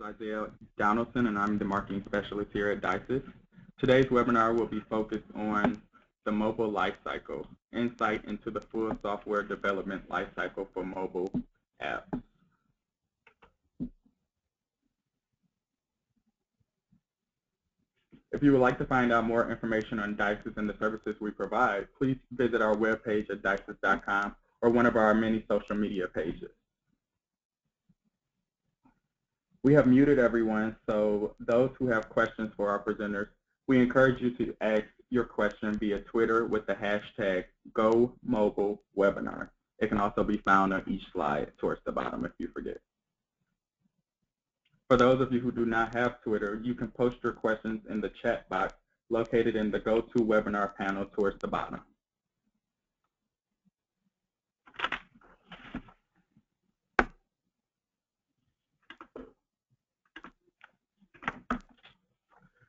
Isaiah Donaldson, and I'm the marketing specialist here at DISYS. Today's webinar will be focused on the mobile lifecycle, insight into the full software development lifecycle for mobile apps. If you would like to find out more information on DISYS and the services we provide, please visit our webpage at disys.com or one of our many social media pages. We have muted everyone, so those who have questions for our presenters, we encourage you to ask your question via Twitter with the hashtag #GoMobileWebinar. It can also be found on each slide towards the bottom if you forget. For those of you who do not have Twitter, you can post your questions in the chat box located in the GoToWebinar panel towards the bottom.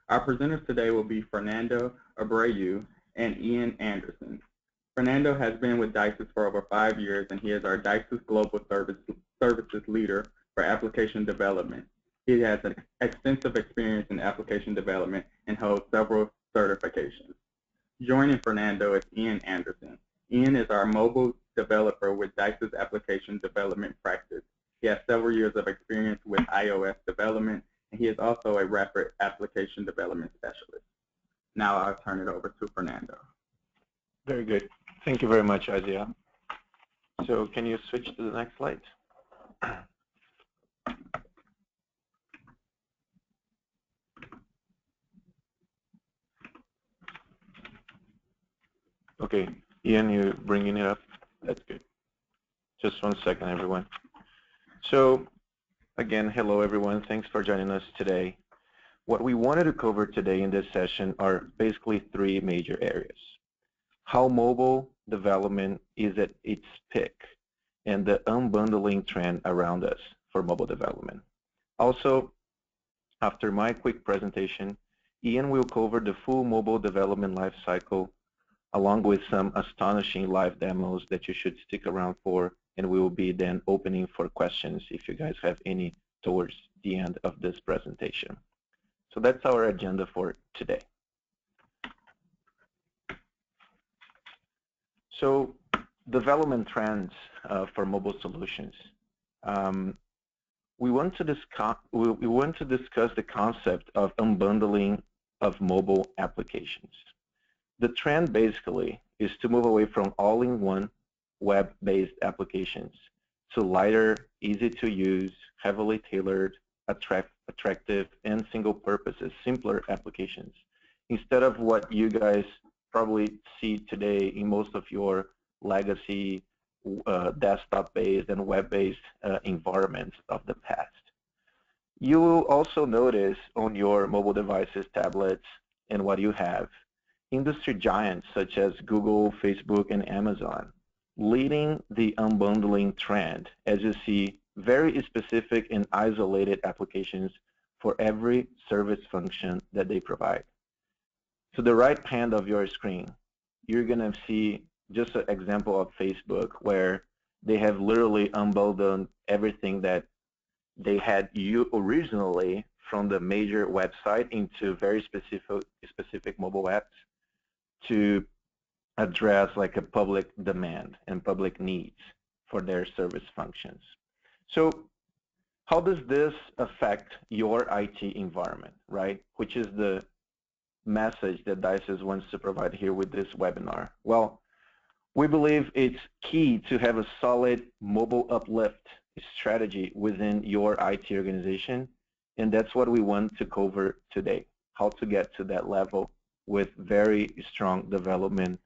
Our presenters today will be Fernando Abreu and Ian Anderson. Fernando has been with DISYS for over 5 years, and he is our DISYS Global Services Leader for Application Development. He has an extensive experience in application development and holds several certifications. Joining Fernando is Ian Anderson. Ian is our mobile developer with DISYS Application Development Practice. He has several years of experience with iOS development, and he is also a rapid application development specialist. Now I'll turn it over to Fernando. Very good. Thank you very much, Isaiah. So can you switch to the next slide? Okay, Ian, you bringing it up? That's good. Just 1 second, everyone. So again, hello, everyone. Thanks for joining us today. What we wanted to cover today in this session are basically 3 major areas. How mobile development is at its peak and the unbundling trend around us for mobile development. Also, after my quick presentation, Ian will cover the full mobile development lifecycle along with some astonishing live demos that you should stick around for, and we will be then opening for questions if you guys have any towards the end of this presentation. So that's our agenda for today. So development trends for mobile solutions. We want to discuss the concept of unbundling of mobile applications. The trend basically is to move away from all-in-one web-based applications to lighter, easy-to-use, heavily tailored, attractive, and single-purpose, simpler applications, instead of what you guys probably see today in most of your legacy desktop-based and web-based environments of the past. You will also notice on your mobile devices, tablets, and what you have, industry giants such as Google, Facebook, and Amazon leading the unbundling trend, as you see very specific and isolated applications for every service function that they provide. To the right hand of your screen, you're going to see just an example of Facebook where they have literally unbundled everything that they had originally from the major website into very specific mobile apps to address like a public demand and public needs for their service functions. So how does this affect your IT environment, right? Which is the message that DISYS wants to provide here with this webinar. Well, we believe it's key to have a solid mobile uplift strategy within your IT organization, and that's what we want to cover today, how to get to that level with very strong development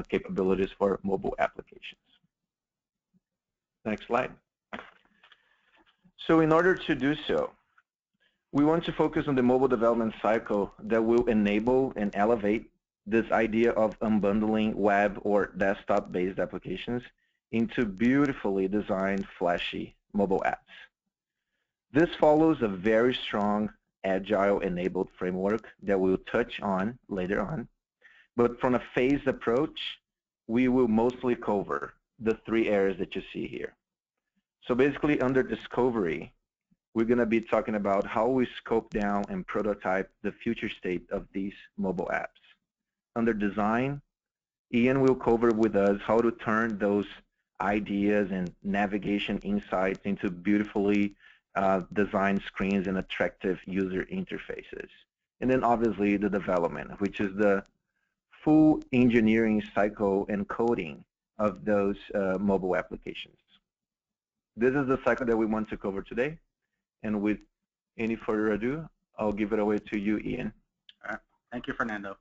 capabilities for mobile applications. Next slide. So in order to do so, we want to focus on the mobile development cycle that will enable and elevate this idea of unbundling web or desktop-based applications into beautifully designed, flashy mobile apps. This follows a very strong Agile-enabled framework that we'll touch on later on. But from a phased approach, we will mostly cover the 3 areas that you see here. So basically, under discovery, we're going to be talking about how we scope down and prototype the future state of these mobile apps. Under design, Ian will cover with us how to turn those ideas and navigation insights into beautifully designed screens and attractive user interfaces. And then obviously the development, which is the full engineering cycle and coding of those mobile applications. This is the cycle that we want to cover today. And with any further ado, I'll give it away to you, Ian. All right. Thank you, Fernando.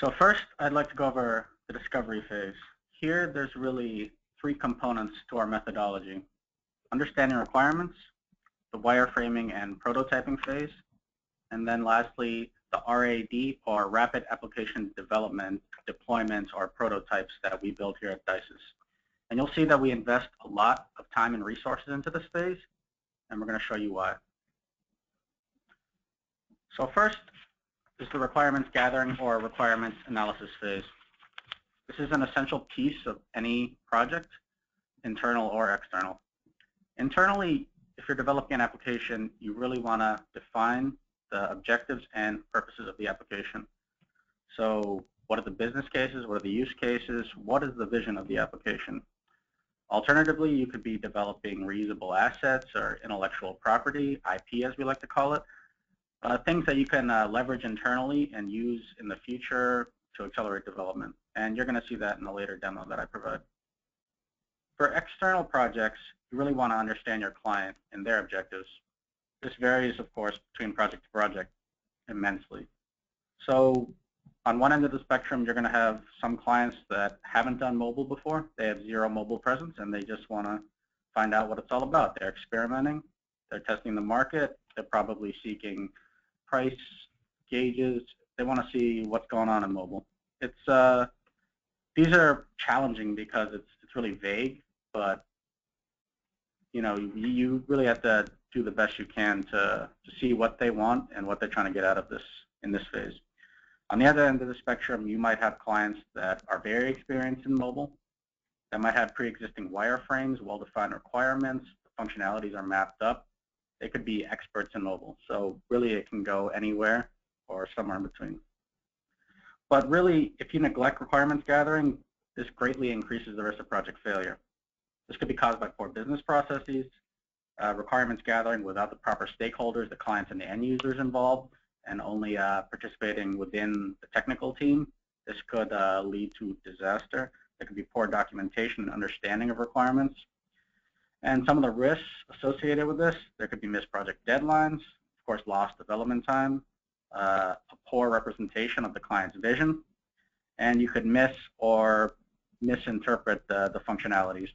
So first, I'd like to go over the discovery phase. Here, there's really three components to our methodology: understanding requirements, the wireframing and prototyping phase, and then lastly, the RAD, or Rapid Application Development, Deployments, or prototypes that we build here at DISYS. And you'll see that we invest a lot of time and resources into this phase, and we're going to show you why. So first is the requirements gathering or requirements analysis phase. This is an essential piece of any project, internal or external. Internally, if you're developing an application, you really want to define the objectives and purposes of the application. So what are the business cases? What are the use cases? What is the vision of the application? Alternatively, you could be developing reusable assets or intellectual property, IP as we like to call it, things that you can leverage internally and use in the future to accelerate development. And you're going to see that in a later demo that I provide. For external projects, you really want to understand your client and their objectives. This varies, of course, between project to project immensely. So on one end of the spectrum, you're going to have some clients that haven't done mobile before. They have zero mobile presence, and they just want to find out what it's all about. They're experimenting. They're testing the market. They're probably seeking price gauges. They want to see what's going on in mobile. These are challenging because it's really vague, but you really have to do the best you can to see what they want and what they're trying to get out of this in this phase. On the other end of the spectrum, you might have clients that are very experienced in mobile, that might have pre-existing wireframes, well-defined requirements, the functionalities are mapped up. They could be experts in mobile. So really it can go anywhere or somewhere in between. But really, if you neglect requirements gathering, this greatly increases the risk of project failure. This could be caused by poor business processes, requirements gathering without the proper stakeholders, the clients and the end users involved, and only participating within the technical team. This could lead to disaster. There could be poor documentation and understanding of requirements. And some of the risks associated with this, there could be missed project deadlines, of course, lost development time, a poor representation of the client's vision, and you could miss or misinterpret the functionalities.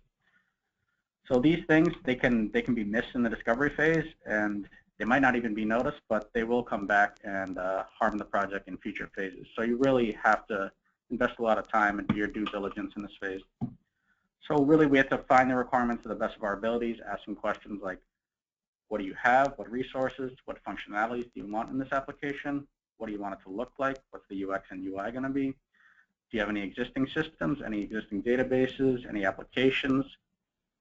So these things, they can be missed in the discovery phase, and they might not even be noticed, but they will come back and harm the project in future phases. So you really have to invest a lot of time into your due diligence in this phase. So really, we have to find the requirements to the best of our abilities, asking questions like, what do you have? What resources? What functionalities do you want in this application? What do you want it to look like? What's the UX and UI going to be? Do you have any existing systems, any existing databases, any applications?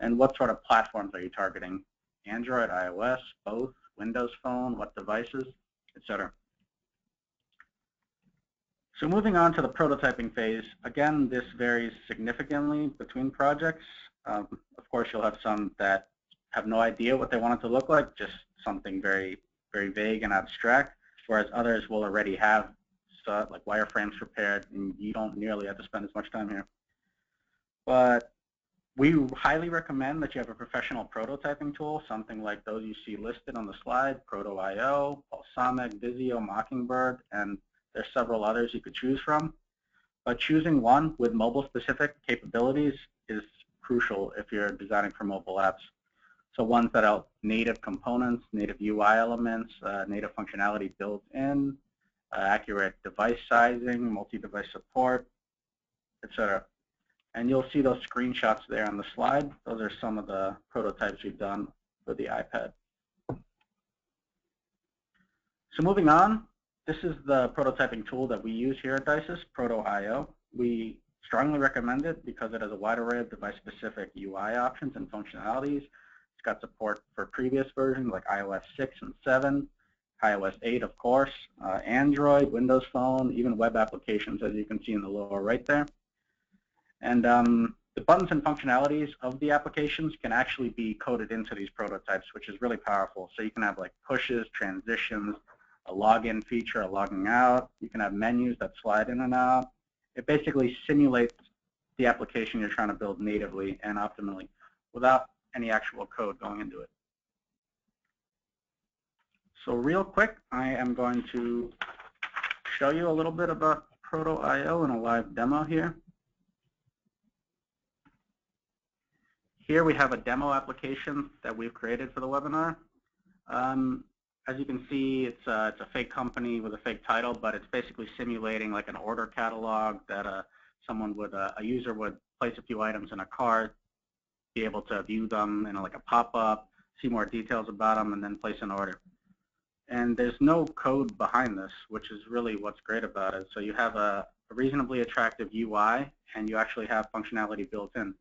And what sort of platforms are you targeting? Android, iOS, both, Windows Phone, what devices, etc. So moving on to the prototyping phase, again, this varies significantly between projects. Of course, you'll have some that have no idea what they want it to look like, just something very, very vague and abstract, whereas others will already have stuff like wireframes prepared, and you don't nearly have to spend as much time here. But we highly recommend that you have a professional prototyping tool, something like those you see listed on the slide, Proto.io, Balsamiq, Visio, Mockingbird, and there's several others you could choose from. But choosing one with mobile-specific capabilities is crucial if you're designing for mobile apps. So ones that have native components, native UI elements, native functionality built in, accurate device sizing, multi-device support, etc. And you'll see those screenshots there on the slide. Those are some of the prototypes we've done for the iPad. So moving on, this is the prototyping tool that we use here at DISYS, Proto.io. We strongly recommend it because it has a wide array of device-specific UI options and functionalities, It's got support for previous versions like iOS 6 and 7, iOS 8, of course, Android, Windows Phone, even web applications, as you can see in the lower right there. And the buttons and functionalities of the applications can actually be coded into these prototypes, which is really powerful. So you can have like pushes, transitions, a login feature, a logging out. You can have menus that slide in and out. It basically simulates the application you're trying to build natively and optimally without any actual code going into it. So real quick, I am going to show you a little bit about Proto.io in a live demo here. Here we have a demo application that we've created for the webinar. As you can see, it's a fake company with a fake title, but it's basically simulating like an order catalog that a user would place a few items in a cart, be able to view them in like a pop-up, see more details about them, and then place an order. And there's no code behind this, which is really what's great about it. So you have a reasonably attractive UI, and you actually have functionality built in.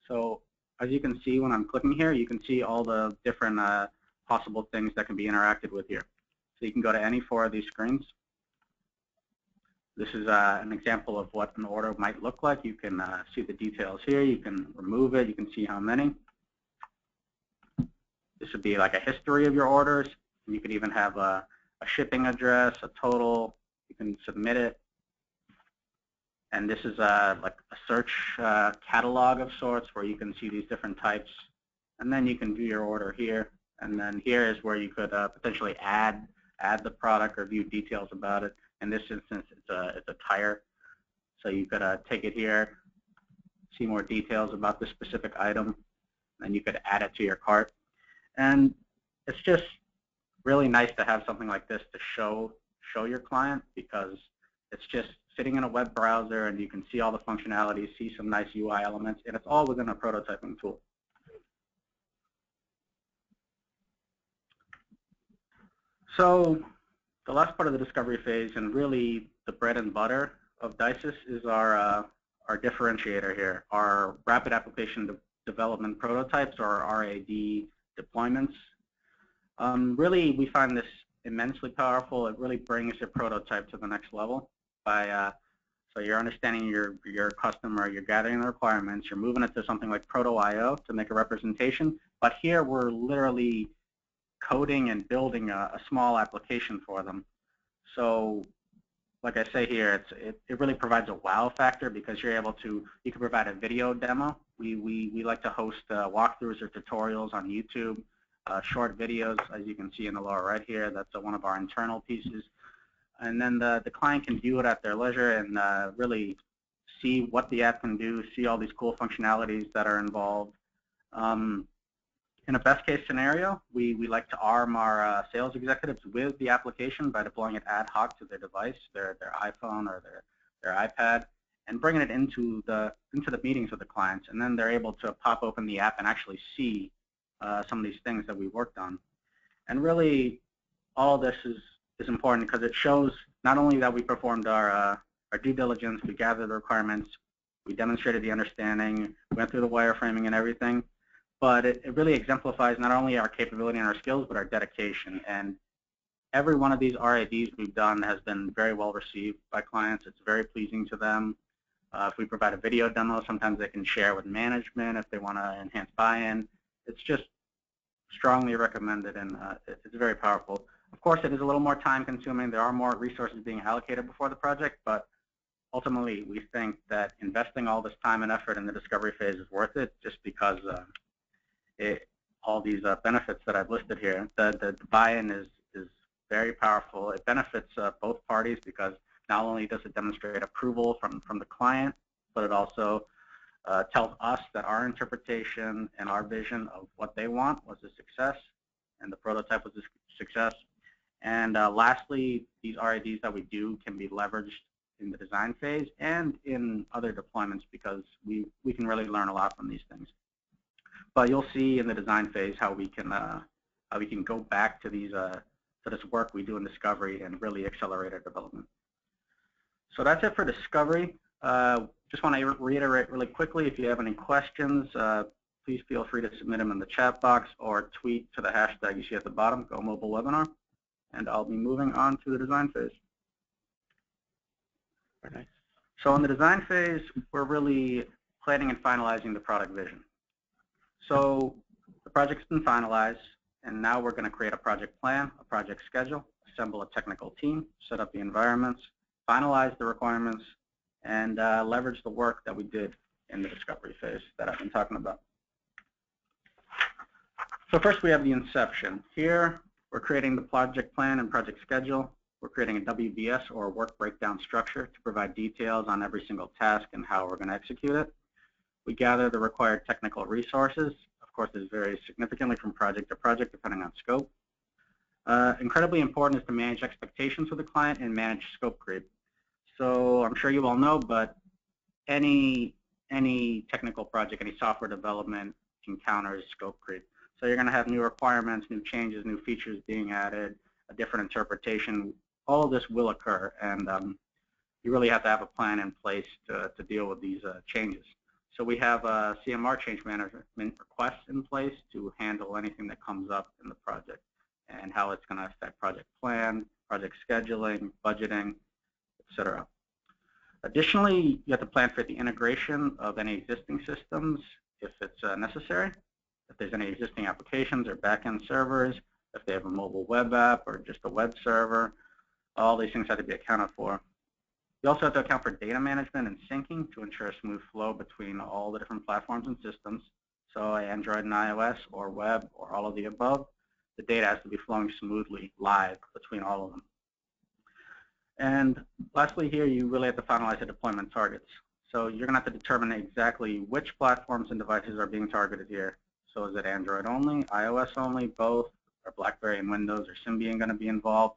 So as you can see when I'm clicking here, you can see all the different possible things that can be interacted with here. So you can go to any 4 of these screens. This is an example of what an order might look like. You can see the details here. You can remove it. You can see how many. This would be like a history of your orders. You could even have a shipping address, a total. You can submit it. And this is like a search catalog of sorts where you can see these different types. And then you can view your order here. And then here is where you could potentially add the product or view details about it. In this instance, it's a tire. So you could take it here, see more details about this specific item, and you could add it to your cart. And it's just really nice to have something like this to show your client, because it's just sitting in a web browser and you can see all the functionalities, see some nice UI elements, and it's all within a prototyping tool. So the last part of the discovery phase, and really the bread and butter of DISYS, is our differentiator here, our rapid application development prototypes, or RAD deployments. Really, we find this immensely powerful. It really brings your prototype to the next level by so you're understanding your customer, you're gathering the requirements, you're moving it to something like Proto.io to make a representation. But here we're literally coding and building a small application for them. So like I say here, it really provides a wow factor, because you can provide a video demo. We like to host walkthroughs or tutorials on YouTube, short videos, as you can see in the lower right here. That's one of our internal pieces. And then the client can view it at their leisure and really see what the app can do, see all these cool functionalities that are involved. In a best case scenario, we like to arm our sales executives with the application by deploying it ad hoc to their device, their iPhone or their iPad, and bringing it into the meetings with the clients. And then they're able to pop open the app and actually see some of these things that we worked on. And really, all of this is important because it shows not only that we performed our due diligence, we gathered the requirements, we demonstrated the understanding, went through the wireframing and everything, but it really exemplifies not only our capability and our skills, but our dedication. And every one of these RADs we've done has been very well received by clients. It's very pleasing to them. If we provide a video demo, sometimes they can share with management if they want to enhance buy-in. It's just strongly recommended, and it's very powerful. Of course, it is a little more time-consuming. There are more resources being allocated before the project, but ultimately, we think that investing all this time and effort in the discovery phase is worth it, just because all these benefits that I've listed here. The buy-in is very powerful. It benefits both parties, because not only does it demonstrate approval from the client, but it also tells us that our interpretation and our vision of what they want was a success, and the prototype was a success. And lastly, these RADs that we do can be leveraged in the design phase and in other deployments, because we can really learn a lot from these things. But you'll see in the design phase how we can go back to these to this work we do in discovery and really accelerate our development. So that's it for discovery. Just want to reiterate really quickly, if you have any questions, please feel free to submit them in the chat box or tweet to the hashtag you see at the bottom, GoMobileWebinar, and I'll be moving on to the design phase. Very nice. So in the design phase, we're really planning and finalizing the product vision. So the project's been finalized, and now we're going to create a project plan, a project schedule, assemble a technical team, set up the environments, finalize the requirements, and leverage the work that we did in the discovery phase that I've been talking about. So first we have the inception. Here we're creating the project plan and project schedule. We're creating a WBS, or work breakdown structure, to provide details on every single task and how we're going to execute it. We gather the required technical resources. Of course, this varies significantly from project to project depending on scope. Incredibly important is to manage expectations with the client and manage scope creep. So I'm sure you all know, but any technical project, any software development encounters scope creep. So you're going to have new requirements, new changes, new features being added, a different interpretation. All of this will occur, and you really have to have a plan in place to deal with these changes. So we have a CMR, change management request, in place to handle anything that comes up in the project and how it's going to affect project plan, project scheduling, budgeting, etc. Additionally, you have to plan for the integration of any existing systems if it's necessary, if there's any existing applications or back-end servers, if they have a mobile web app or just a web server. All these things have to be accounted for. You also have to account for data management and syncing to ensure a smooth flow between all the different platforms and systems. So Android and iOS, or web, or all of the above. The data has to be flowing smoothly live between all of them. And lastly here, you really have to finalize the deployment targets. So you're going to have to determine exactly which platforms and devices are being targeted here. So is it Android only, iOS only, both, or BlackBerry and Windows or Symbian going to be involved?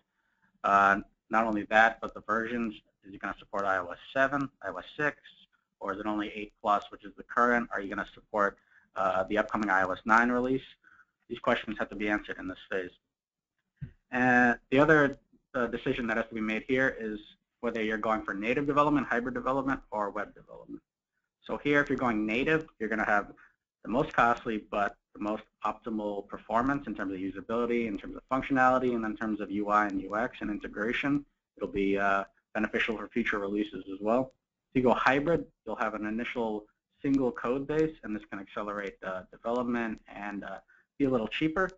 Not only that, but the versions. Is it going to support iOS 7, iOS 6, or is it only 8 Plus, which is the current? Are you going to support the upcoming iOS 9 release? These questions have to be answered in this phase. And the other decision that has to be made here is whether you're going for native development, hybrid development, or web development. So here, if you're going native, you're going to have the most costly but the most optimal performance in terms of usability, in terms of functionality, and in terms of UI and UX and integration. It'll be beneficial for future releases as well. If you go hybrid, you'll have an initial single code base, and this can accelerate development and be a little cheaper,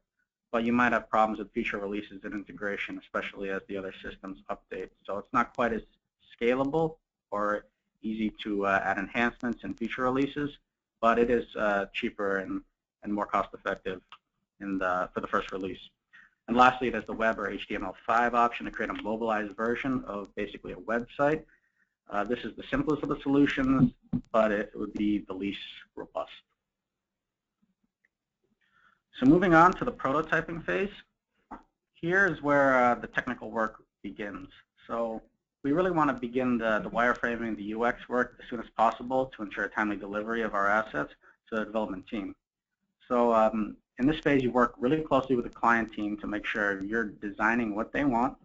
but you might have problems with future releases and integration, especially as the other systems update. So it's not quite as scalable or easy to add enhancements in future releases, but it is cheaper and more cost-effective for the first release. And lastly, there's the web or HTML5 option to create a mobilized version of basically a website. This is the simplest of the solutions, but it would be the least robust. So moving on to the prototyping phase, here is where the technical work begins. So we really want to begin the wireframing, the UX work as soon as possible to ensure timely delivery of our assets to the development team. So in this phase, you work really closely with the client team to make sure you're designing what they want.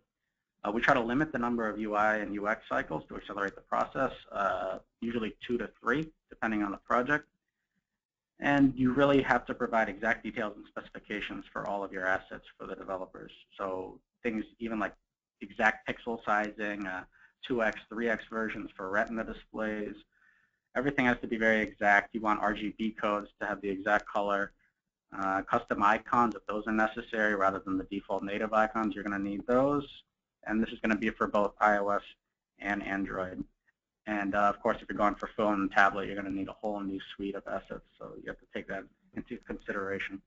We try to limit the number of UI and UX cycles to accelerate the process, usually 2 to 3, depending on the project. And you really have to provide exact details and specifications for all of your assets for the developers. So things even like exact pixel sizing, 2x, 3x versions for retina displays. Everything has to be very exact. You want RGB codes to have the exact color. Custom icons, if those are necessary, rather than the default native icons, you're going to need those. And this is going to be for both iOS and Android. And of course, if you're going for phone and tablet, you're going to need a whole new suite of assets. So you have to take that into consideration.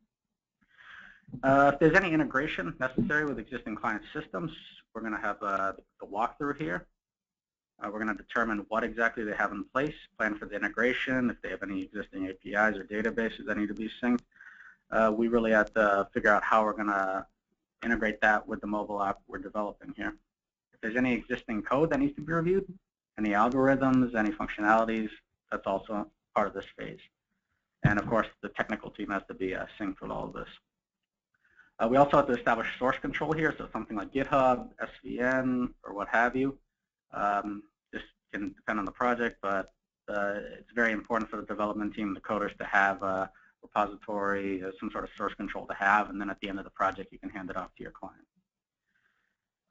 If there's any integration necessary with existing client systems, we're going to have the walkthrough here. We're going to determine what exactly they have in place, plan for the integration, if they have any existing APIs or databases that need to be synced. We really have to figure out how we're going to integrate that with the mobile app we're developing here. If there's any existing code that needs to be reviewed, any algorithms, any functionalities, that's also part of this phase. And of course, the technical team has to be synced with all of this. We also have to establish source control here, so something like GitHub, SVN, or what have you. This can depend on the project, but it's very important for the development team, the coders, to have repository, some sort of source control to have, and then at the end of the project, you can hand it off to your client.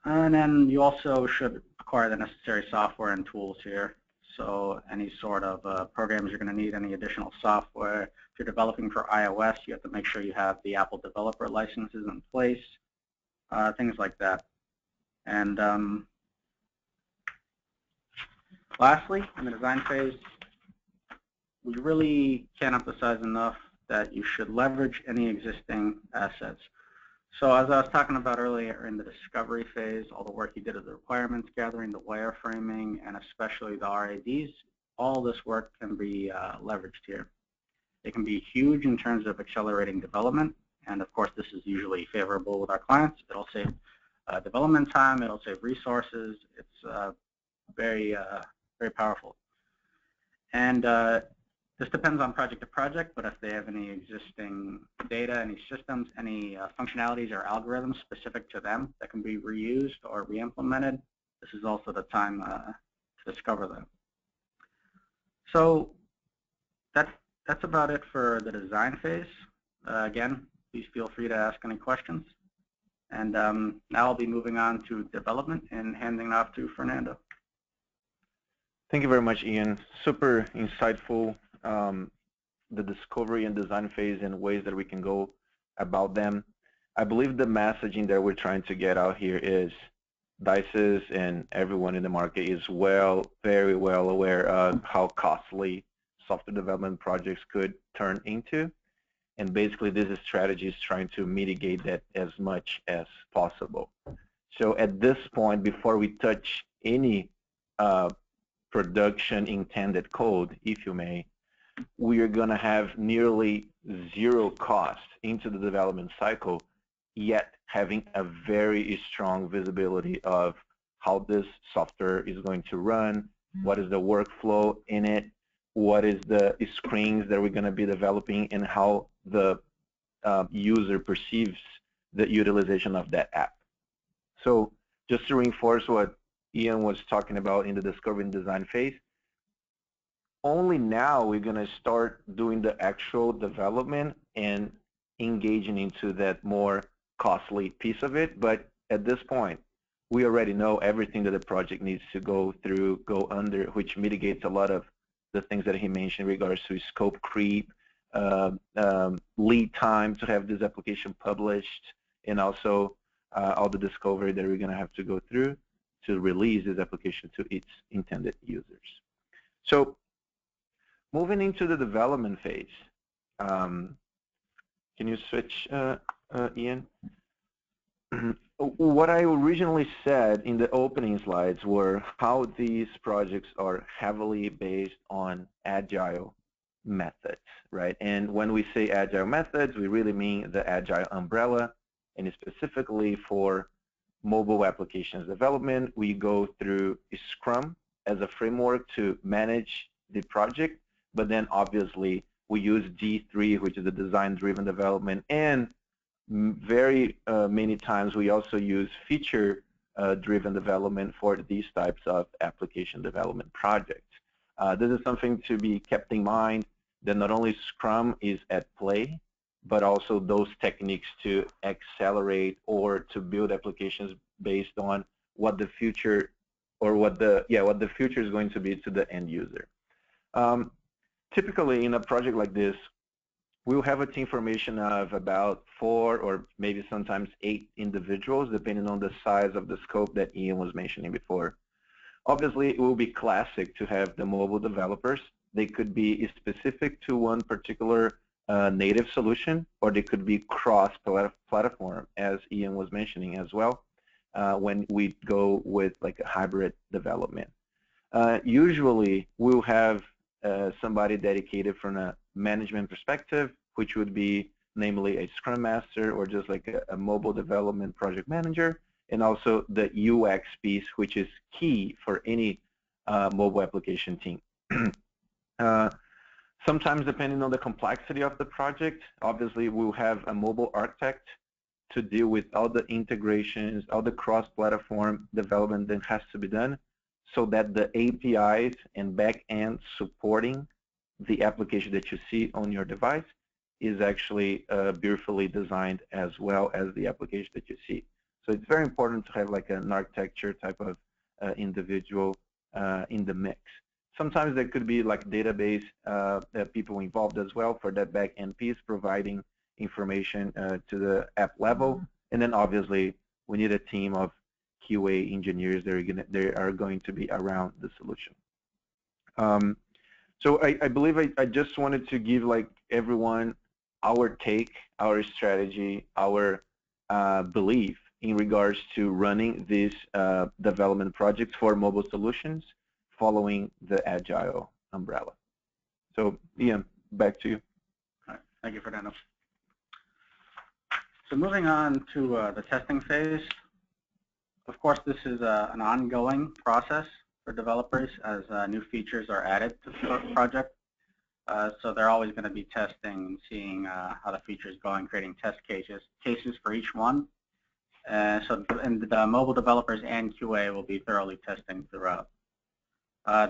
And then you also should acquire the necessary software and tools here. So any sort of programs you're going to need, any additional software. If you're developing for iOS, you have to make sure you have the Apple developer licenses in place, things like that. And lastly, in the design phase, we really can't emphasize enough that you should leverage any existing assets. So as I was talking about earlier in the discovery phase, all the work you did of the requirements gathering, the wireframing, and especially the RADs, all this work can be leveraged here. It can be huge in terms of accelerating development, and of course this is usually favorable with our clients. It'll save development time, it'll save resources. It's very powerful. And this depends on project to project, but if they have any existing data, any systems, any functionalities or algorithms specific to them that can be reused or re-implemented, this is also the time to discover them. So that's about it for the design phase. Again, please feel free to ask any questions. And now I'll be moving on to development and handing it off to Fernando. Thank you very much, Ian. Super insightful. The discovery and design phase and ways that we can go about them. I believe the messaging that we're trying to get out here is DISYS and everyone in the market is very well aware of how costly software development projects could turn into. And basically, this strategy is trying to mitigate that as much as possible. So at this point, before we touch any production intended code, if you may, we are going to have nearly zero cost into the development cycle, yet having a very strong visibility of how this software is going to run, what is the workflow in it, what is the screens that we're going to be developing, and how the user perceives the utilization of that app. So just to reinforce what Ian was talking about in the discovery and design phase, only now we're going to start doing the actual development and engaging into that more costly piece of it. But at this point, we already know everything that the project needs to go through, go under, which mitigates a lot of the things that he mentioned in regards to scope creep, lead time to have this application published, and also all the discovery that we're going to have to go through to release this application to its intended users. So moving into the development phase, can you switch, Ian? What I originally said in the opening slides were how these projects are heavily based on Agile methods, right? And when we say Agile methods, we really mean the Agile umbrella, and specifically for mobile applications development, we go through Scrum as a framework to manage the project, but then obviously we use D3, which is the design-driven development, and very many times we also use feature-driven development for these types of application development projects. This is something to be kept in mind, that not only Scrum is at play, but also those techniques to accelerate or to build applications based on what the future, or what the future is going to be to the end user. Typically, in a project like this, we'll have a team formation of about 4 or maybe sometimes 8 individuals, depending on the size of the scope that Ian was mentioning before. Obviously, it will be classic to have the mobile developers. They could be specific to one particular native solution, or they could be cross-platform, as Ian was mentioning as well, when we go with like a hybrid development. Usually, we'll have somebody dedicated from a management perspective, which would be namely a Scrum Master or just like a mobile development project manager, and also the UX piece, which is key for any mobile application team. Sometimes, depending on the complexity of the project, obviously we'll have a mobile architect to deal with all the integrations, all the cross-platform development that has to be done, so that the APIs and back-end supporting the application that you see on your device is actually beautifully designed as well as the application that you see. So it's very important to have like an architecture type of individual in the mix. Sometimes there could be like database people involved as well for that back-end piece, providing information to the app level. And then obviously we need a team of QA engineers that are going to be around the solution. So I believe I just wanted to give like everyone our take, our strategy, our belief in regards to running these development projects for mobile solutions following the Agile umbrella. So Ian, back to you. All right. Thank you, Fernando. So moving on to the testing phase. Of course, this is an ongoing process for developers as new features are added to the project. So they're always going to be testing and seeing how the feature is going, creating test cases for each one. And the mobile developers and QA will be thoroughly testing throughout.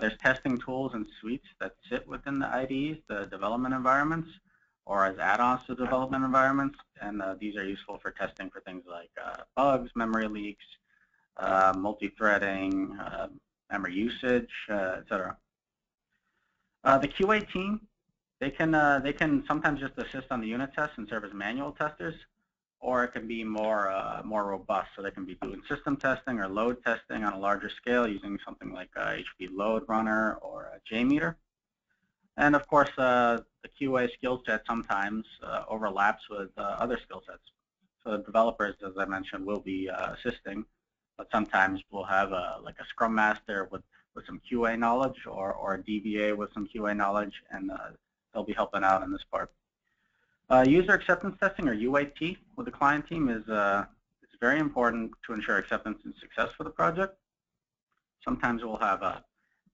There's testing tools and suites that sit within the IDEs, the development environments, or as add-ons to development environments, and these are useful for testing for things like bugs, memory leaks, multi-threading, memory usage, etc. The QA team, they can sometimes just assist on the unit tests and serve as manual testers, or it can be more robust. So they can be doing system testing or load testing on a larger scale using something like HP Load Runner or a JMeter. And of course, the QA skill set sometimes overlaps with other skill sets. So the developers, as I mentioned, will be assisting, but sometimes we'll have like a Scrum Master with some QA knowledge or a DBA with some QA knowledge, and they'll be helping out in this part. User acceptance testing, or UAT, with the client team is very important to ensure acceptance and success for the project. Sometimes we'll have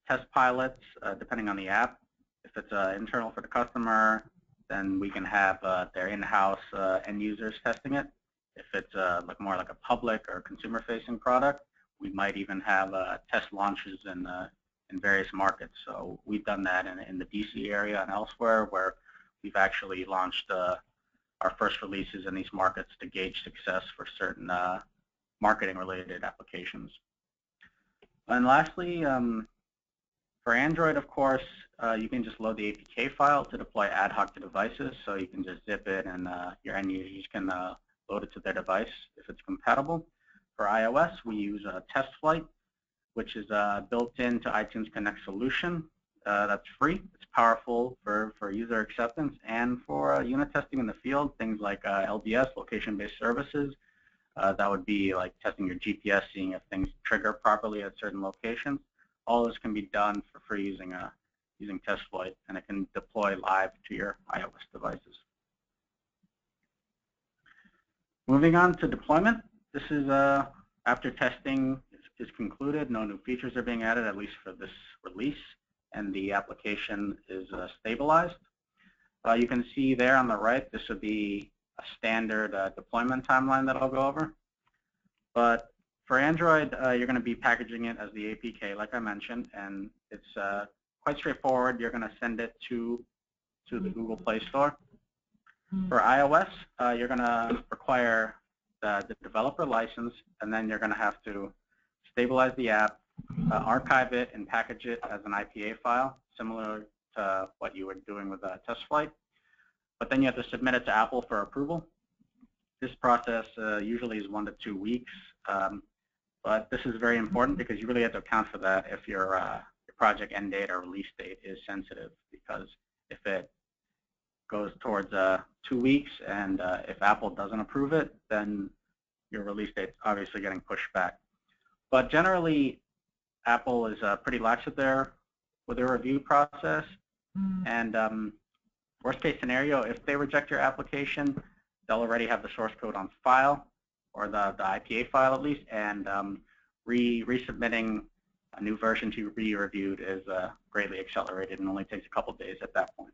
test pilots depending on the app. If it's internal for the customer, then we can have their in-house end users testing it. If it's more like a public or consumer-facing product, we might even have test launches in various markets. So we've done that in the DC area and elsewhere, where we've actually launched our first releases in these markets to gauge success for certain marketing-related applications. And lastly, for Android, of course, you can just load the APK file to deploy ad hoc to devices. So you can just zip it, and your end users can load it to their device if it's compatible. For iOS, we use TestFlight, which is built into iTunes Connect solution. That's free. It's powerful for user acceptance and for unit testing in the field, things like LBS, location-based services. That would be like testing your GPS, seeing if things trigger properly at certain locations. All this can be done for free using TestFlight, and it can deploy live to your iOS devices. Moving on to deployment. This is after testing is concluded, no new features are being added, at least for this release, and the application is stabilized. You can see there on the right, this would be a standard deployment timeline that I'll go over. But for Android, you're going to be packaging it as the APK, like I mentioned, and it's quite straightforward. You're going to send it to the Google Play Store. For iOS, you're going to require the developer license, and then you're going to have to stabilize the app, archive it, and package it as an IPA file, similar to what you were doing with TestFlight. But then you have to submit it to Apple for approval. This process usually is 1 to 2 weeks, but this is very important because you really have to account for that if your project end date or release date is sensitive, because if it goes towards 2 weeks and if Apple doesn't approve it, then your release date is obviously getting pushed back. But generally, Apple is pretty lax with their review process, and worst case scenario, if they reject your application, they'll already have the source code on file, or the IPA file at least, and resubmitting a new version to be reviewed is greatly accelerated and only takes a couple days at that point.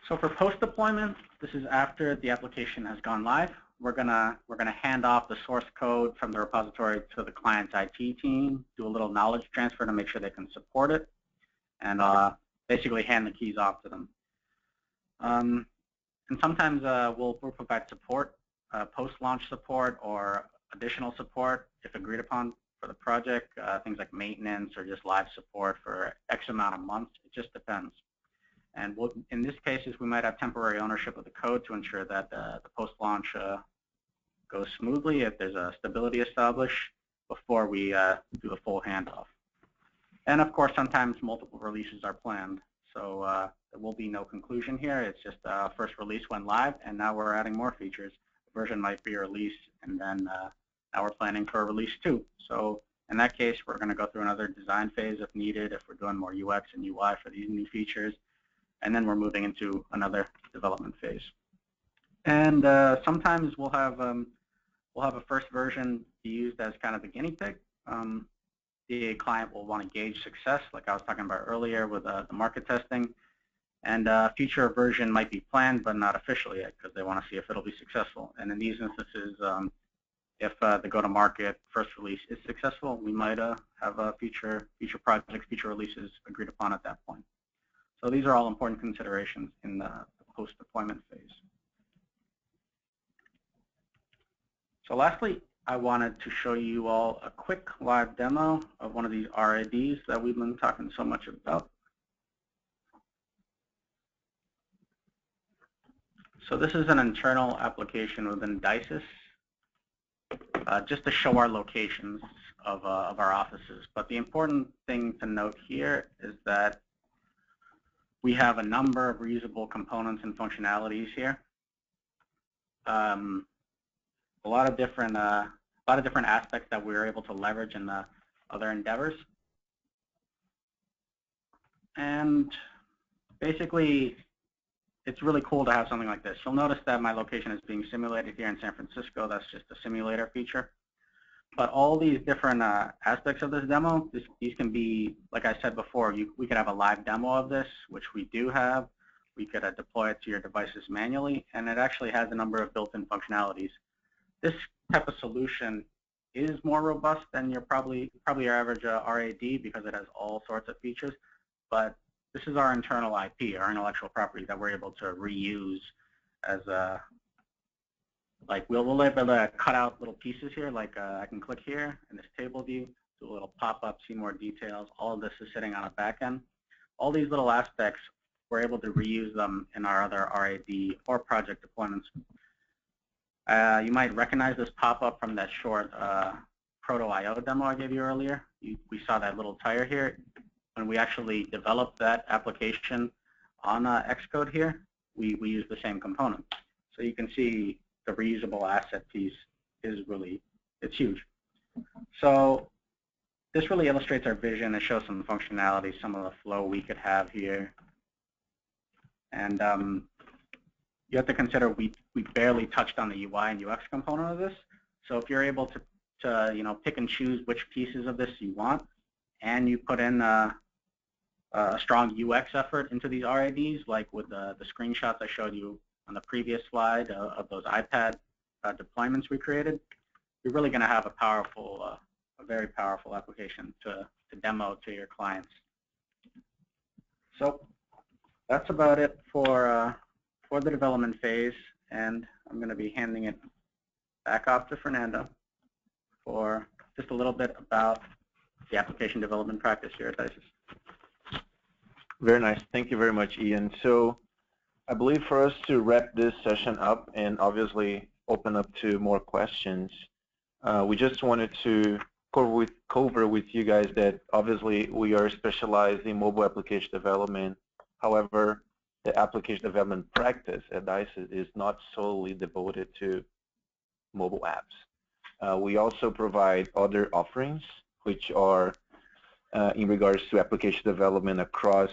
So for post-deployment, this is after the application has gone live. We're gonna hand off the source code from the repository to the client's IT team, do a little knowledge transfer to make sure they can support it, and basically hand the keys off to them. And sometimes we'll provide support, post-launch support or additional support if agreed upon for the project, things like maintenance or just live support for X amount of months. It just depends. And in this cases, we might have temporary ownership of the code to ensure that the post-launch goes smoothly if there's a stability established before we do a full handoff. And of course, sometimes multiple releases are planned. So there will be no conclusion here. It's just first release went live, and now we're adding more features. The version might be released, and then now we're planning for release 2. So in that case, we're going to go through another design phase if needed, if we're doing more UX and UI for these new features. And then we're moving into another development phase. And sometimes we'll have a first version be used as kind of the guinea pig. The client will want to gauge success, like I was talking about earlier with the market testing. And a future version might be planned, but not official yet, because they want to see if it'll be successful. And in these instances, if the go-to-market first release is successful, we might have future projects, future releases agreed upon at that point. So these are all important considerations in the post-deployment phase. So lastly, I wanted to show you all a quick live demo of one of these RADs that we've been talking so much about. So this is an internal application within DISYS, just to show our locations of our offices. But the important thing to note here is that we have a number of reusable components and functionalities here. A lot of different aspects that we're able to leverage in the other endeavors. And basically, it's really cool to have something like this. You'll notice that my location is being simulated here in San Francisco. That's just a simulator feature. But all these different aspects of this demo, these can be, like I said before, we could have a live demo of this, which we do have. We could deploy it to your devices manually, and it actually has a number of built-in functionalities. This type of solution is more robust than your probably your average RAD because it has all sorts of features. But this is our internal IP, our intellectual property that we're able to reuse as like we'll be able to cut out little pieces here. Like I can click here in this table view, do a little pop-up, see more details. All of this is sitting on a back end. All these little aspects, we're able to reuse them in our other RAD or project deployments. You might recognize this pop-up from that short Proto.io demo I gave you earlier. We saw that little tire here. When we actually developed that application on Xcode here, we use the same component. So you can see the reusable asset piece is it's huge. So this really illustrates our vision. It shows some functionality, some of the flow we could have here. And you have to consider we barely touched on the UI and UX component of this. So if you're able to pick and choose which pieces of this you want, and you put in a strong UX effort into these RADs, like with the screenshots I showed you on the previous slide of those iPad deployments we created, you're really going to have a very powerful application to demo to your clients. So that's about it for the development phase, and I'm going to be handing it back off to Fernando for just a little bit about the application development practice here at DISYS. Very nice. Thank you very much, Ian. So I believe for us to wrap this session up and obviously open up to more questions, we just wanted to cover with you guys that obviously we are specialized in mobile application development. However, the application development practice at DISYS is not solely devoted to mobile apps. We also provide other offerings, which are in regards to application development across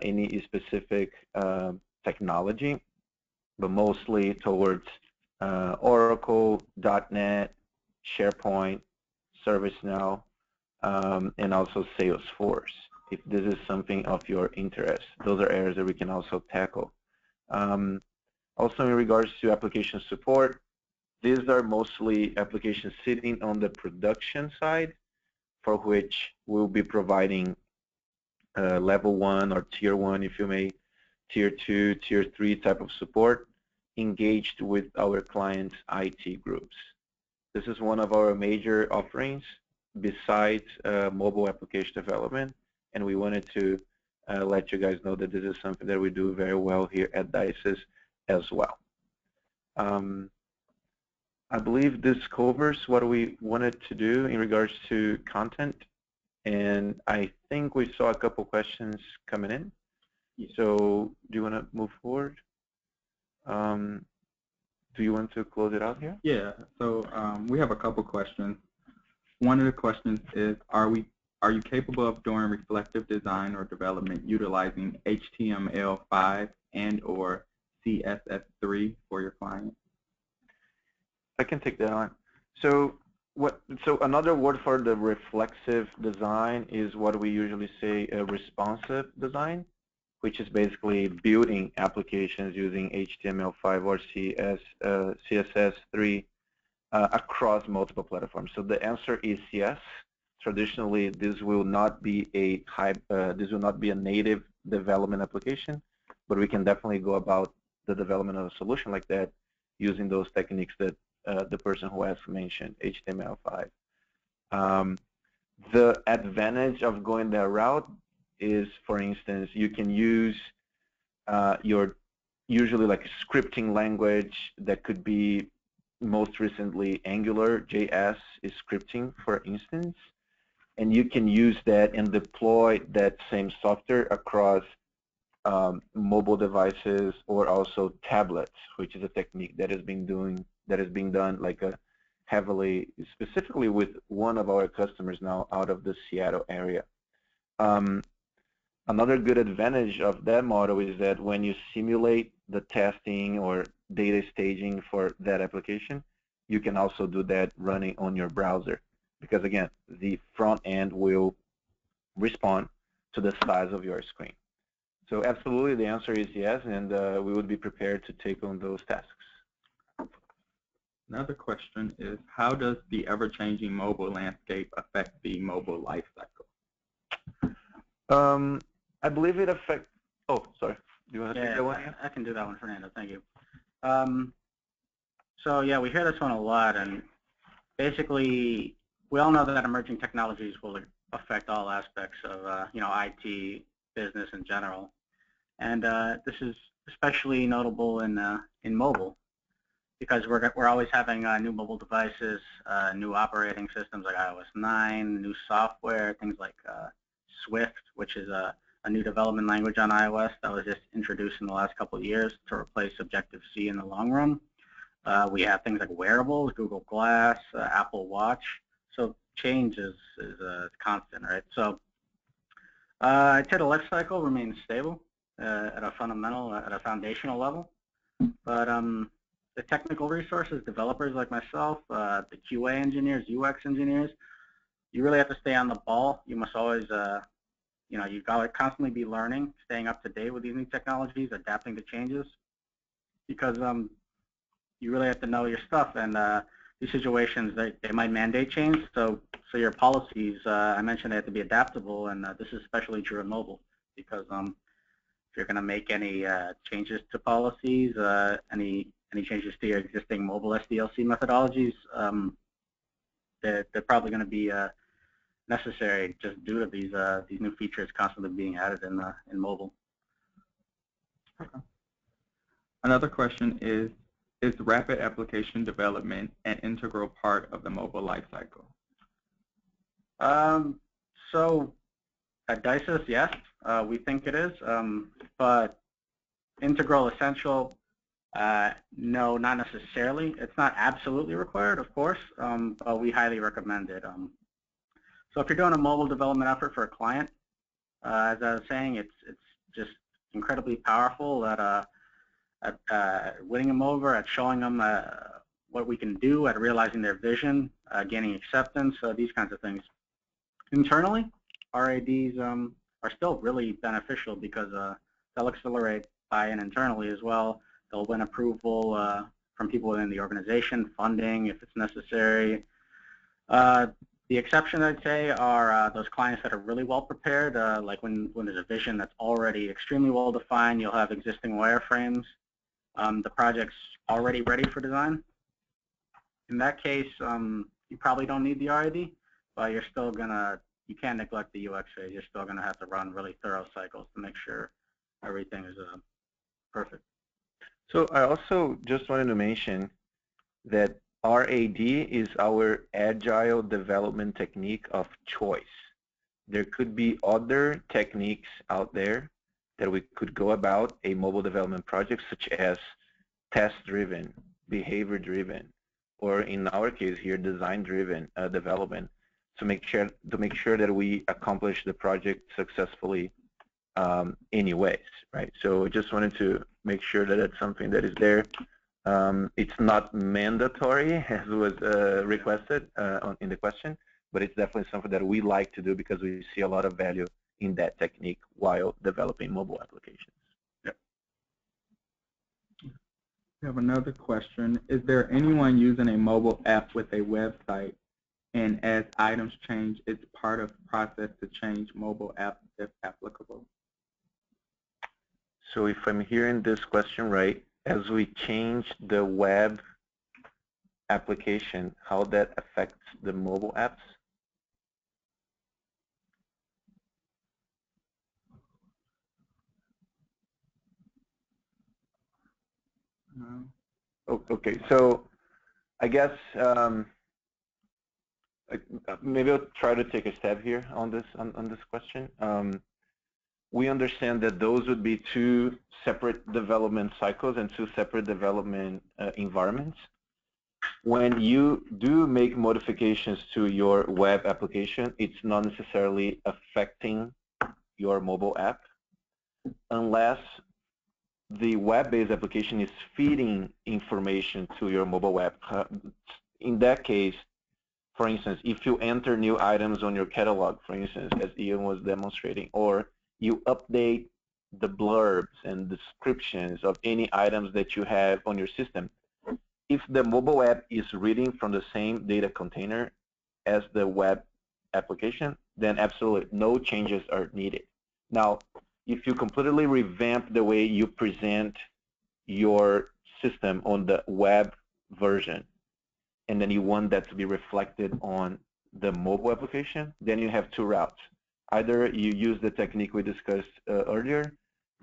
any specific technology, but mostly towards Oracle, .NET, SharePoint, ServiceNow, and also Salesforce. If this is something of your interest, those are areas that we can also tackle. Also in regards to application support, these are mostly applications sitting on the production side, for which we'll be providing level 1 or tier 1, if you may, tier 2, tier 3 type of support engaged with our clients' IT groups. This is one of our major offerings besides mobile application development, and we wanted to let you guys know that this is something that we do very well here at DISYS as well. I believe this covers what we wanted to do in regards to content, and I think we saw a couple questions coming in. So do you want to move forward? Do you want to close it out here? Yeah, so we have a couple questions. One of the questions is, are you capable of doing reflective design or development utilizing HTML5 and or CSS3 for your client? I can take that on. So another word for the reflexive design is what we usually say a responsive design, which is basically building applications using HTML5 or CSS3 across multiple platforms. So the answer is yes. Traditionally, this will not be a native development application, but we can definitely go about the development of a solution like that using those techniques that the person who has mentioned, HTML5. The advantage of going that route is, for instance, you can use your usually like a scripting language that could be most recently Angular JS is scripting, for instance, and you can use that and deploy that same software across mobile devices or also tablets, which is a technique that is being done like heavily, specifically with one of our customers now out of the Seattle area. Another good advantage of that model is that when you simulate the testing or data staging for that application, you can also do that running on your browser. Because again, the front end will respond to the size of your screen. So absolutely, the answer is yes, and we would be prepared to take on those tasks. Another question is, how does the ever-changing mobile landscape affect the mobile lifecycle? I believe it affects. Oh, sorry. Do you want to take that one? I can do that one, Fernando. Thank you. So yeah, we hear this one a lot, and basically, we all know that emerging technologies will affect all aspects of IT business in general, and this is especially notable in mobile, because we're always having new mobile devices, new operating systems like iOS 9, new software, things like Swift, which is a new development language on iOS that was just introduced in the last couple of years to replace Objective-C in the long run. We have things like wearables, Google Glass, Apple Watch. So change is constant, right? So I'd say the life cycle remains stable at a foundational level. But the technical resources, developers like myself, the QA engineers, UX engineers, you really have to stay on the ball. You must always, you've got to constantly be learning, staying up to date with these new technologies, adapting to changes, because you really have to know your stuff. And these situations, they might mandate change. So your policies, I mentioned, they have to be adaptable, and this is especially true in mobile, because if you're going to make any changes to policies, any changes to your existing mobile SDLC methodologies, they're probably going to be necessary just due to these new features constantly being added in mobile. Okay. Another question is rapid application development an integral part of the mobile lifecycle? So at DISYS, yes, we think it is, but integral, essential, no, not necessarily. It's not absolutely required, of course, but we highly recommend it. So if you're doing a mobile development effort for a client, as I was saying, it's just incredibly powerful at winning them over, at showing them what we can do, at realizing their vision, gaining acceptance, these kinds of things. Internally, RADs are still really beneficial because they'll accelerate buy-in internally as well. They'll win approval from people within the organization, funding if it's necessary. The The exceptions, I'd say, are those clients that are really well prepared, like when there's a vision that's already extremely well defined. You'll have existing wireframes. The project's already ready for design. In that case, you probably don't need the RID, but you're still gonna, you can't neglect the UX phase. You're still gonna have to run really thorough cycles to make sure everything is perfect. So I also just wanted to mention that RAD is our Agile development technique of choice. There could be other techniques out there that we could go about a mobile development project, such as test-driven, behavior-driven, or in our case here, design-driven development, to make sure that we accomplish the project successfully anyways, right? So I just wanted to make sure that it's something that is there. It's not mandatory, as was requested in the question, but it's definitely something that we like to do because we see a lot of value in that technique while developing mobile applications. Yep. We have another question. Is there anyone using a mobile app with a website, and as items change, it's part of the process to change mobile app if applicable? So if I'm hearing this question right, as we change the web application, how that affects the mobile apps? Okay, so I guess maybe I'll try to take a stab here on this question. We understand that those would be two separate development cycles and two separate development environments. When you do make modifications to your web application, it's not necessarily affecting your mobile app unless the web-based application is feeding information to your mobile app. In that case, for instance, if you enter new items on your catalog, for instance, as Ian was demonstrating, or you update the blurbs and descriptions of any items that you have on your system, if the mobile app is reading from the same data container as the web application, then absolutely no changes are needed. Now, if you completely revamp the way you present your system on the web version, and then you want that to be reflected on the mobile application, then you have two routes. Either you use the technique we discussed earlier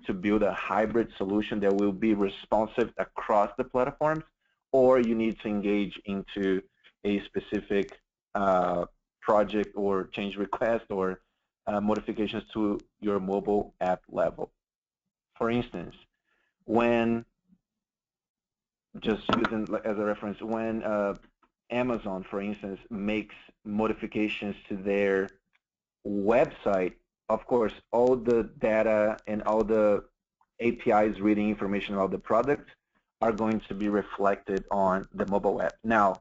to build a hybrid solution that will be responsive across the platforms, or you need to engage into a specific project or change request or modifications to your mobile app level. For instance, when, just using as a reference, when Amazon, for instance, makes modifications to their website, of course, all the data and all the APIs reading information about the product are going to be reflected on the mobile app. Now,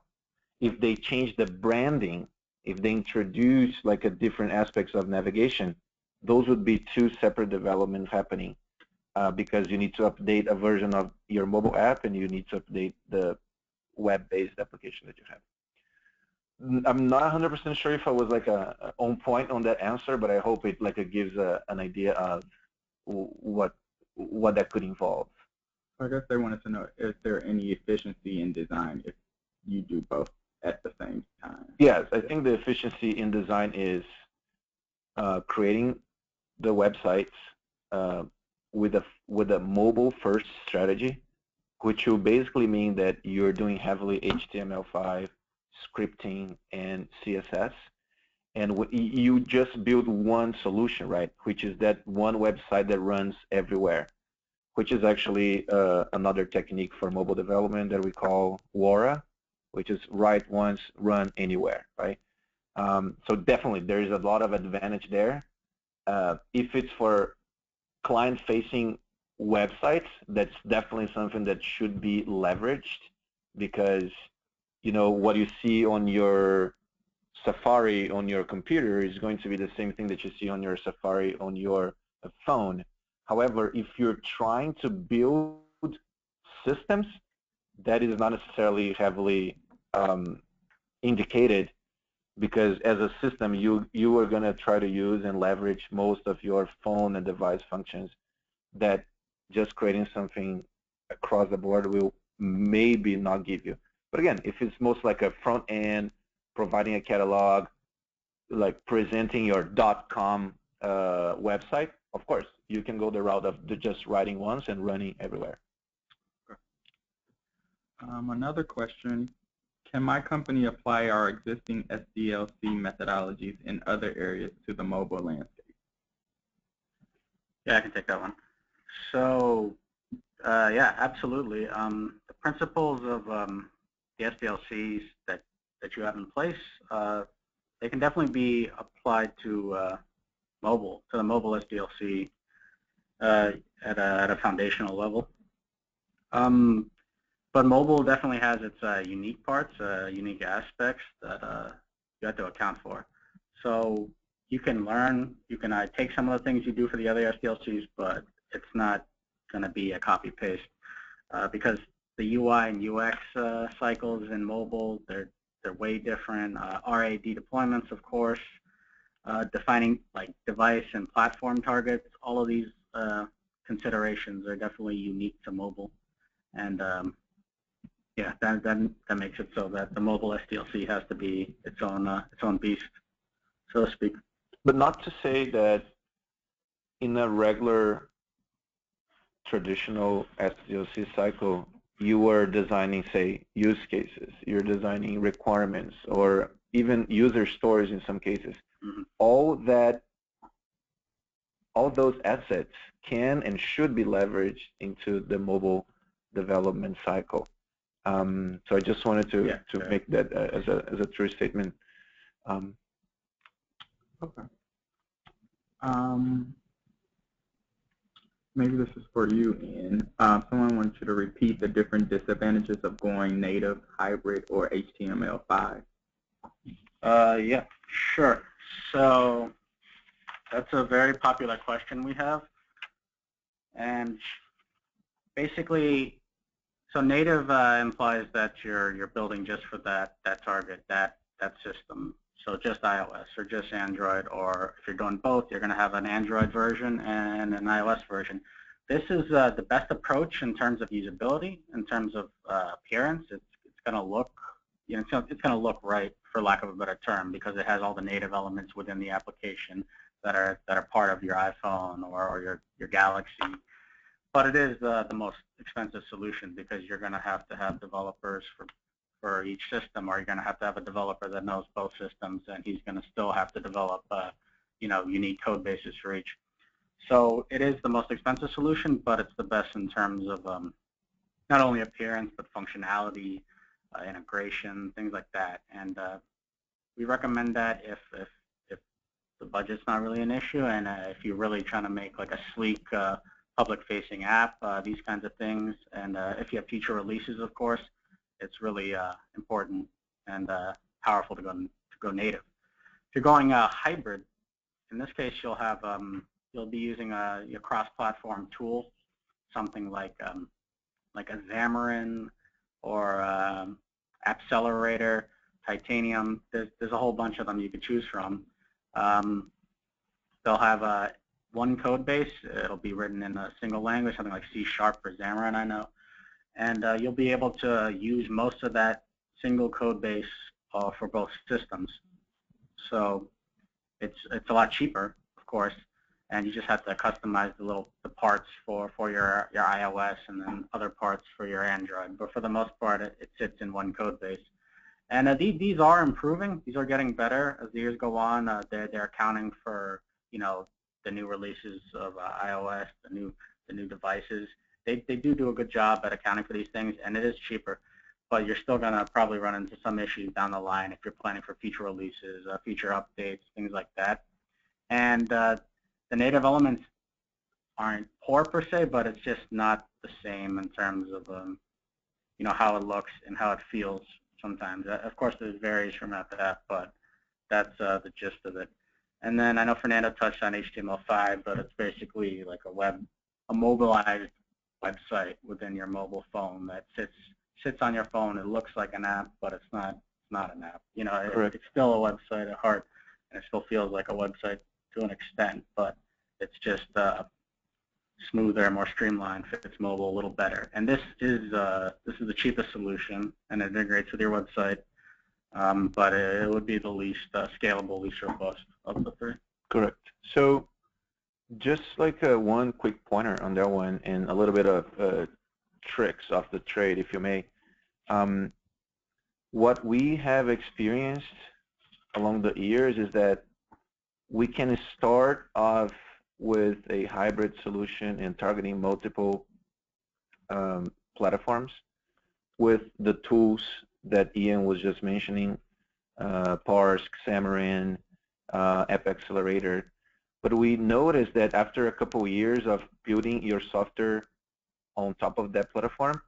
if they change the branding, if they introduce like a different aspects of navigation, those would be two separate developments happening because you need to update a version of your mobile app and you need to update the web-based application that you have. I'm not 100% sure if I was like on point on that answer, but I hope it gives an idea of what that could involve. I guess they wanted to know, is there any efficiency in design if you do both at the same time? Yes, I think the efficiency in design is creating the websites with a mobile-first strategy, which will basically mean that you're doing heavily HTML5, scripting, and CSS, and you just build one solution, right? Which is that one website that runs everywhere, which is actually another technique for mobile development that we call WORA, which is write once, run anywhere, right? So definitely there is a lot of advantage there. If it's for client-facing websites, that's definitely something that should be leveraged because, you know, what you see on your Safari on your computer is going to be the same thing that you see on your Safari on your phone. However, if you're trying to build systems, that is not necessarily heavily indicated because as a system, you are going to try to use and leverage most of your phone and device functions that just creating something across the board will maybe not give you. But again, if it's most like a front end, providing a catalog, like presenting your .com website, of course, you can go the route of just writing once and running everywhere. Another question, can my company apply our existing SDLC methodologies in other areas to the mobile landscape? Yeah, I can take that one. So, yeah, absolutely. The principles of the SDLCs that you have in place, they can definitely be applied to the mobile SDLC at a foundational level. But mobile definitely has its unique parts, unique aspects that you have to account for. So you can learn, you can take some of the things you do for the other SDLCs, but it's not going to be a copy-paste because the UI and UX cycles in mobile, they're way different. RAD deployments, of course, defining like device and platform targets, all of these considerations are definitely unique to mobile. And yeah, that makes it so that the mobile SDLC has to be its own beast, so to speak. But not to say that in a regular traditional SDLC cycle, you were designing, say, use cases, you're designing requirements, or even user stories in some cases. Mm-hmm. All those assets can and should be leveraged into the mobile development cycle. So I just wanted to make that as a true statement. Okay. Maybe this is for you, Ian. Someone wants you to repeat the different disadvantages of going native, hybrid, or HTML5. Yeah, sure. So that's a very popular question we have. And basically, so native implies that you're building just for that target, that system. So just iOS or just Android, or if you're doing both, you're going to have an Android version and an iOS version. This is the best approach in terms of usability, in terms of appearance. It's going to look, you know, it's going to look right, for lack of a better term, because it has all the native elements within the application that are part of your iPhone or your Galaxy. But it is the most expensive solution because you're going to have developers for each system, or you're going to have a developer that knows both systems, and he's going to still have to develop you know, unique code bases for each. So it is the most expensive solution, but it's the best in terms of not only appearance but functionality, integration, things like that. And we recommend that if the budget's not really an issue, and if you're really trying to make like a sleek public-facing app, these kinds of things, and if you have future releases, of course, it's really important and powerful to go native. If you're going hybrid, in this case, you'll be using your cross-platform tool, something like a Xamarin or Accelerator, Titanium. There's a whole bunch of them you could choose from. They'll have one code base. It'll be written in a single language, something like C# or Xamarin, I know. And you'll be able to use most of that single code base for both systems. So it's a lot cheaper, of course, and you just have to customize the parts for your iOS and then other parts for your Android. But for the most part, it sits in one code base. And these are improving. These are getting better as the years go on. They're accounting for, you know, the new releases of iOS, the new devices. They do a good job at accounting for these things, and it is cheaper. But you're still going to probably run into some issues down the line if you're planning for future releases, future updates, things like that. And the native elements aren't poor per se, but it's just not the same in terms of you know, how it looks and how it feels sometimes. Of course, it varies from app to app, but that's the gist of it. And then I know Fernando touched on HTML5, but it's basically like a mobilized website within your mobile phone that sits on your phone. It looks like an app, but it's not not an app. You know, Correct. it's still a website at heart, and it still feels like a website to an extent, but it's just smoother, more streamlined, fits mobile a little better. And this is the cheapest solution, and it integrates with your website, but it would be the least scalable, least robust of the three. Correct. So just like one quick pointer on that one and a little bit of tricks of the trade, if you may. What we have experienced along the years is that we can start off with a hybrid solution and targeting multiple platforms with the tools that Ian was just mentioning, Parse, Xamarin, App Accelerator. But we noticed that after a couple of years of building your software on top of that platform,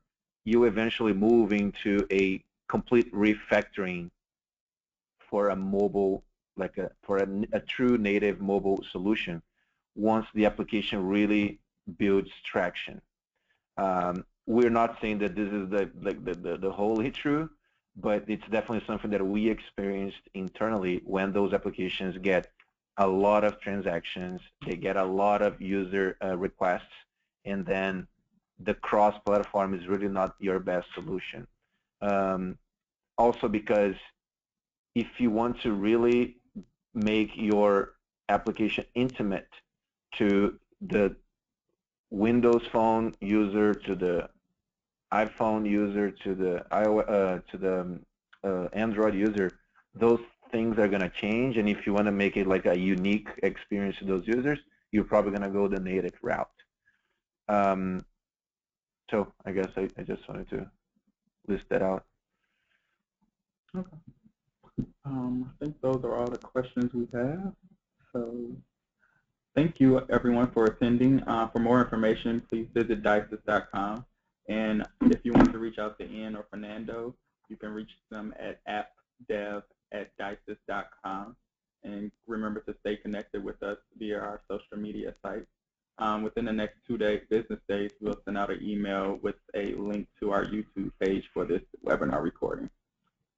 you eventually move into a complete refactoring for a mobile, like for a true native mobile solution once the application really builds traction. We're not saying that this is the wholly true, but it's definitely something that we experienced internally when those applications get a lot of transactions, they get a lot of user requests, and then the cross-platform is really not your best solution. Also because if you want to really make your application intimate to the Windows Phone user, to the iPhone user, to the Android user, those things are going to change. And if you want to make it like a unique experience to those users, you're probably going to go the native route. So I guess I just wanted to list that out. Okay. I think those are all the questions we have. So thank you, everyone, for attending. For more information, please visit DISYS.com. And if you want to reach out to Ian or Fernando, you can reach them at appdev@disys.com. And remember to stay connected with us via our social media sites. Within the next 2 business days, we'll send out an email with a link to our YouTube page for this webinar recording.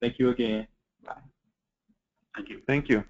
Thank you again. Bye. Thank you. Thank you.